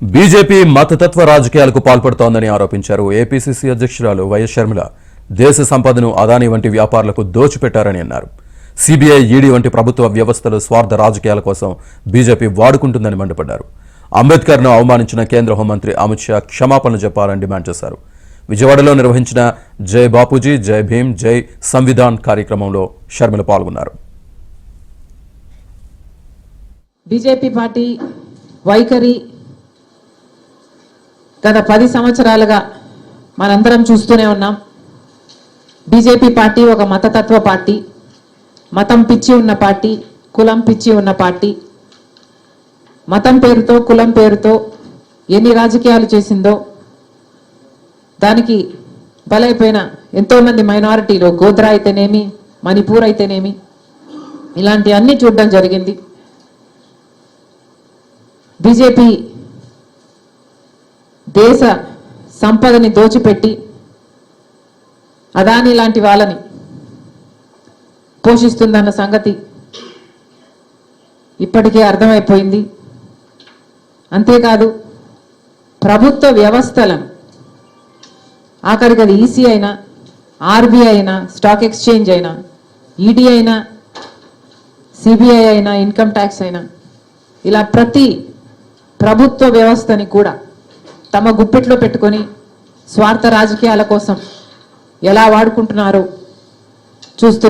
BJP మతతత్వ రాజకీయాలకు పాల్పడుతోందని ఆరోపించారు ఏపీసీసీ అధ్యక్షురాలు వైఎస్ షర్మిల. దేశ సంపదను అదానీ వంటి వ్యాపారులకు దోచిపెట్టారని అన్నారు. సీబీఐ, ఈడీ వంటి ప్రభుత్వ వ్యవస్థలు స్వార్థ రాజకీయాల కోసం బీజేపీ వాడుకుంటుందని మండిపడ్డారు. అంబేద్కర్ను అవమానించిన కేంద్ర హోంమంత్రి అమిత్ షా క్షమాపణలు చెప్పాలని డిమాండ్ చేశారు. విజయవాడలో నిర్వహించిన జై బాపూజీ, జై భీమ్, జై సంవిధాన్ కార్యక్రమంలో షర్మిల పాల్గొన్నారు. బీజేపీ పార్టీ వైఖరి గత 10 సంవత్సరాలుగా మనందరం చూస్తూనే ఉన్నాం. బీజేపీ పార్టీ ఒక మతతత్వ పార్టీ, మతం పిచ్చి ఉన్న పార్టీ, కులం పిచ్చి ఉన్న పార్టీ. మతం పేరుతో, కులం పేరుతో ఎన్ని రాజకీయాలు చేసిందో దానికి బలైపోయిన ఎంతోమంది మైనారిటీలు, గోద్రా అయితేనేమి, మణిపూర్ అయితేనేమి, ఇలాంటి అన్ని చూడడం జరిగింది. బీజేపీ దేశ సంపదని దోచిపెట్టి అదానీ లాంటి వాళ్ళని పోషిస్తుందన్న సంగతి ఇప్పటికే అర్థమైపోయింది. అంతేకాదు, ప్రభుత్వ వ్యవస్థలను, ఆఖరికి అది ఈసీ అయినా, ఆర్బీఐ అయినా, స్టాక్ ఎక్స్చేంజ్ అయినా, ఈడీ అయినా, సిబిఐ అయినా, ఇన్కమ్ ట్యాక్స్ అయినా, ఇలా ప్రతి ప్రభుత్వ వ్యవస్థని కూడా తమ గుప్పెట్లో పెట్టుకొని స్వార్థ రాజకీయాల కోసం ఎలా వాడుకుంటున్నారో చూస్తూ